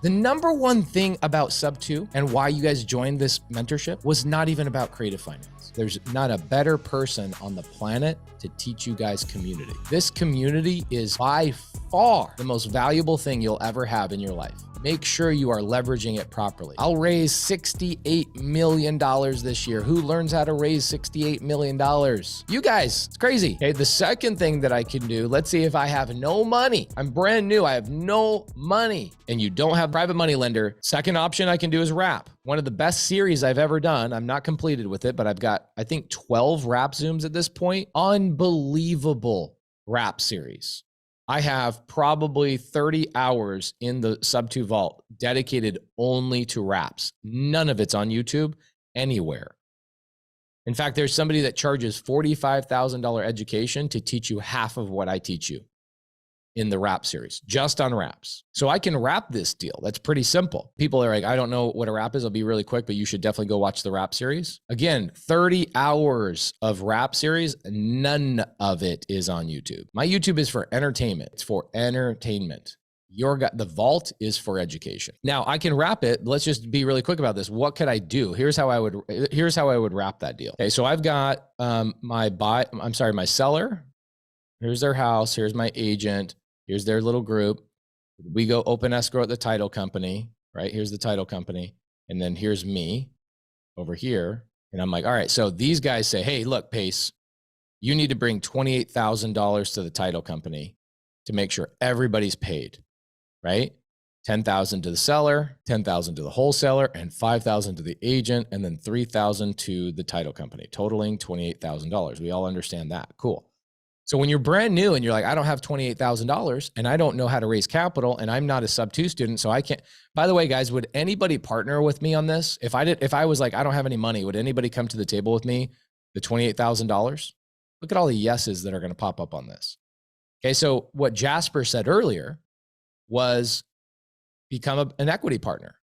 The number one thing about Subto and why you guys joined this mentorship was not even about creative finance. There's not a better person on the planet to teach you guys community. This community is by far the most valuable thing you'll ever have in your life. Make sure you are leveraging it properly. I'll raise $68 million this year. Who learns how to raise $68 million? You guys, it's crazy. Okay, the second thing that I can do, let's see if I have no money. I'm brand new, I have no money, and you don't have a private money lender. Second option I can do is wrap. One of the best series I've ever done. I'm not completed with it, but I've got, I think, 12 wrap Zooms at this point. Unbelievable wrap series. I have probably 30 hours in the Subto vault dedicated only to wraps. None of it's on YouTube anywhere. In fact, there's somebody that charges $45,000 education to teach you half of what I teach you in the wrap series, just on wraps. So I can wrap this deal. That's pretty simple. People are like, I don't know what a wrap is. I'll be really quick, but you should definitely go watch the wrap series. Again, 30 hours of wrap series. None of it is on YouTube. My YouTube is for entertainment. It's for entertainment. The vault is for education. Now I can wrap it. Let's just be really quick about this. What could I do? Here's how I would wrap that deal. Okay. So I've got my seller. Here's their house. Here's my agent. Here's their little group. We go open escrow at the title company, right? Here's the title company. And then here's me over here. And I'm like, all right, so these guys say, hey, look, Pace, you need to bring $28,000 to the title company to make sure everybody's paid, right? $10,000 to the seller, $10,000 to the wholesaler, and $5,000 to the agent, and then $3,000 to the title company, totaling $28,000. We all understand that. Cool. So when you're brand new and you're like, I don't have $28,000 and I don't know how to raise capital and I'm not a Subto student, so I can't. By the way, guys, would anybody partner with me on this? If I was like, I don't have any money, would anybody come to the table with me? The $28,000? Look at all the yeses that are going to pop up on this. Okay, so what Jasper said earlier was become an equity partner.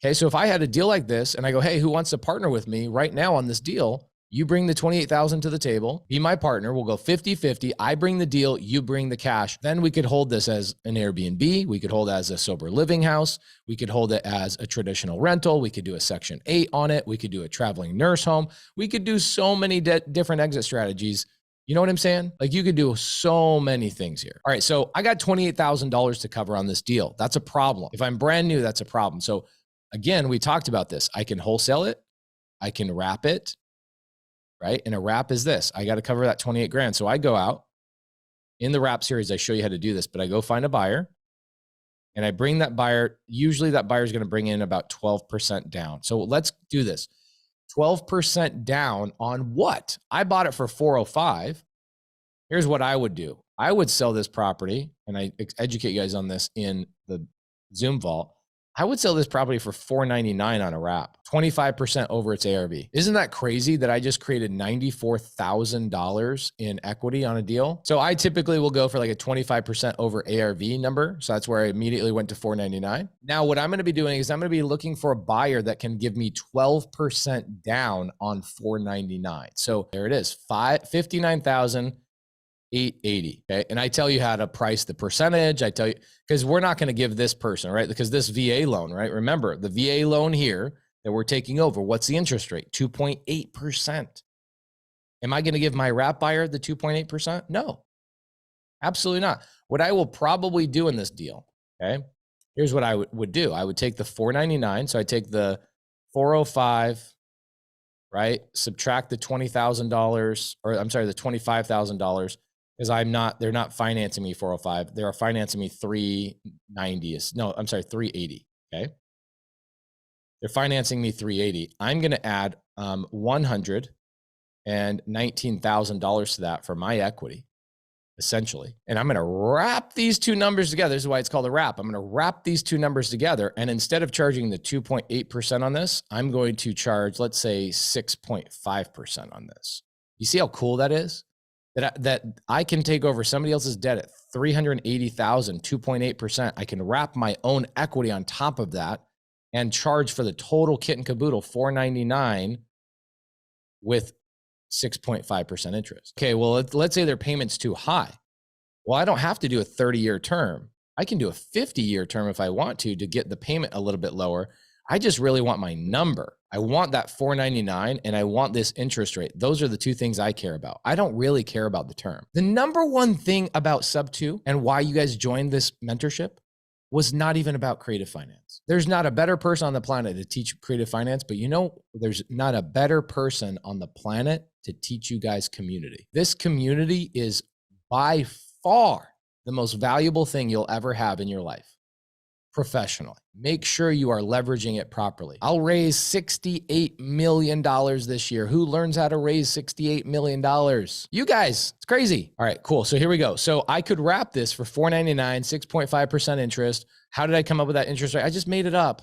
Okay, so if I had a deal like this and I go, hey, who wants to partner with me right now on this deal? You bring the $28,000 to the table, be my partner. We'll go 50-50. I bring the deal, you bring the cash. Then we could hold this as an Airbnb. We could hold it as a sober living house. We could hold it as a traditional rental. We could do a Section 8 on it. We could do a traveling nurse home. We could do so many different exit strategies. You know what I'm saying? Like you could do so many things here. All right, so I got $28,000 to cover on this deal. That's a problem. If I'm brand new, that's a problem. So again, we talked about this. I can wholesale it. I can wrap it. Right? And a wrap is this. I got to cover that 28 grand. So I go out in the wrap series. I show you how to do this, but I go find a buyer and I bring that buyer. Usually that buyer is going to bring in about 12% down. So let's do this. 12% down on what? I bought it for 405. Here's what I would do. I would sell this property, and I educate you guys on this in the Zoom vault. I would sell this property for $499 on a wrap, 25% over its ARV. Isn't that crazy that I just created $94,000 in equity on a deal? So I typically will go for like a 25% over ARV number. So that's where I immediately went to $499. Now what I'm going to be doing is I'm going to be looking for a buyer that can give me 12% down on $499. So there it is, $59,880. Okay. And I tell you how to price the percentage. I tell you, because we're not going to give this person, right? Because this VA loan, right? Remember the VA loan here that we're taking over. What's the interest rate? 2.8%. Am I going to give my wrap buyer the 2.8%? No, absolutely not. What I will probably do in this deal, okay? Here's what I would do. I would take the $499. So I take the 405, right? Subtract the $20,000, or I'm sorry, the $25,000. Because they're not financing me 405. They're financing me 390. No, I'm sorry, 380. Okay. They're financing me 380. I'm going to add $119,000 to that for my equity, essentially. And I'm going to wrap these two numbers together. This is why it's called a wrap. I'm going to wrap these two numbers together. And instead of charging the 2.8% on this, I'm going to charge, let's say 6.5% on this. You see how cool that is? That I can take over somebody else's debt at $380,000, 2.8%. I can wrap my own equity on top of that and charge for the total kit and caboodle $499 with 6.5% interest. Okay, well, let's say their payment's too high. Well, I don't have to do a 30-year term. I can do a 50-year term if I want to get the payment a little bit lower. I just really want my number. I want that $4.99 and I want this interest rate. Those are the two things I care about. I don't really care about the term. The number one thing about Subto and why you guys joined this mentorship was not even about creative finance. There's not a better person on the planet to teach creative finance, but there's not a better person on the planet to teach you guys community. This community is by far the most valuable thing you'll ever have in your life. Professionally. Make sure you are leveraging it properly. I'll raise $68 million this year. Who learns how to raise $68 million? You guys, it's crazy. All right, cool. So here we go. So I could wrap this for $4.99, 6.5% interest. How did I come up with that interest rate? I just made it up.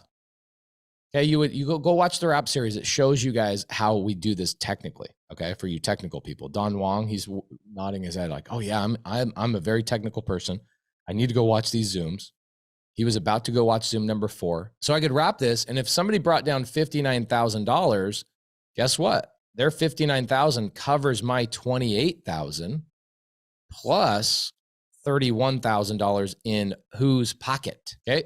Okay, you go watch the wrap series. It shows you guys how we do this technically. Okay, for you technical people. Don Wong, he's nodding his head like, oh yeah, I'm a very technical person. I need to go watch these Zooms. He was about to go watch Zoom number 4. So I could wrap this. And if somebody brought down $59,000, guess what? Their $59,000 covers my $28,000 plus $31,000 in whose pocket? Okay.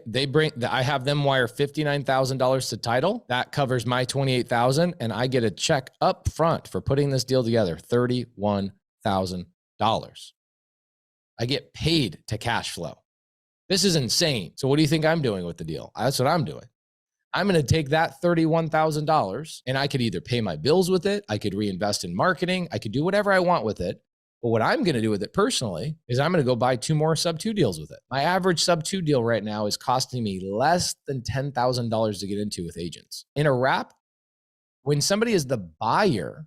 I have them wire $59,000 to title. That covers my $28,000 and I get a check up front for putting this deal together, $31,000. I get paid to cash flow. This is insane. So what do you think I'm doing with the deal? That's what I'm doing. I'm going to take that $31,000 and I could either pay my bills with it. I could reinvest in marketing. I could do whatever I want with it. But what I'm going to do with it personally is I'm going to go buy 2 more Subto deals with it. My average Subto deal right now is costing me less than $10,000 to get into with agents. In a wrap, when somebody is the buyer,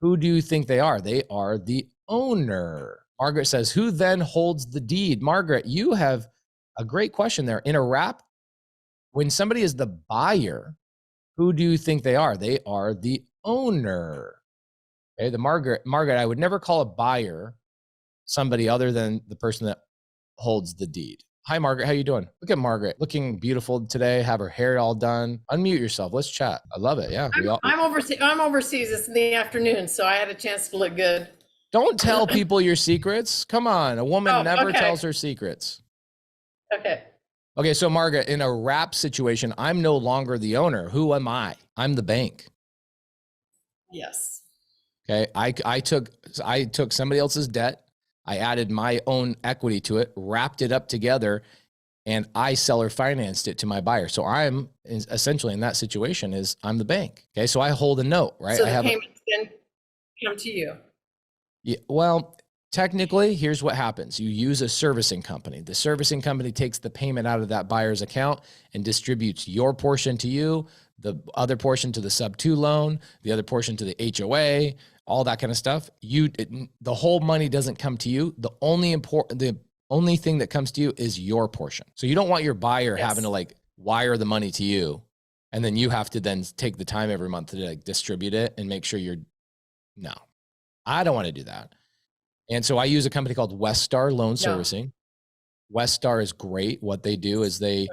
who do you think they are? They are the owner. Margaret says, who then holds the deed? Margaret, you have a great question there. In a wrap, when somebody is the buyer, who do you think they are? They are the owner. Okay, Margaret, I would never call a buyer somebody other than the person that holds the deed. Hi, Margaret. How you doing? Look at Margaret, looking beautiful today. Have her hair all done. Unmute yourself. Let's chat. I love it. Yeah, I'm overseas. It's in the afternoon, so I had a chance to look good. Don't tell people your secrets. Come on, a woman never tells her secrets. Okay, so Margaret, in a wrap situation, I'm no longer the owner. Who am I? I'm the bank. Yes. Okay, I took somebody else's debt. I added my own equity to it, wrapped it up together, and I seller financed it to my buyer. So I'm essentially in that situation I'm the bank. Okay, so I hold a note, right? So the payments then come to you. Yeah, well, technically, here's what happens. You use a servicing company. The servicing company takes the payment out of that buyer's account and distributes your portion to you, the other portion to the Subto loan, the other portion to the HOA, all that kind of stuff. The whole money doesn't come to you. The only thing that comes to you is your portion. So you don't want your buyer having to wire the money to you, and then you have to then take the time every month to distribute it and make sure no, I don't want to do that. And so I use a company called Westar Loan Servicing. Westar is great. What they do is they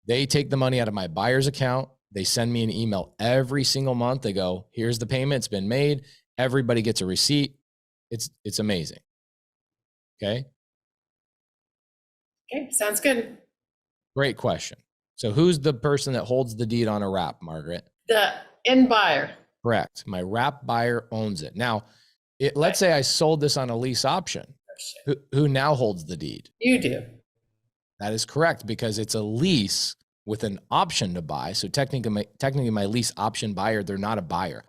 take the money out of my buyer's account. They send me an email every single month. They go, here's the payment. It's been made. Everybody gets a receipt. It's amazing. Okay. Okay. Sounds good. Great question. So who's the person that holds the deed on a wrap, Margaret? The end buyer. Correct. My wrap buyer owns it. Now, let's say I sold this on a lease option. Who now holds the deed? You do. That is correct, because it's a lease with an option to buy. So technically my lease option buyer, they're not a buyer.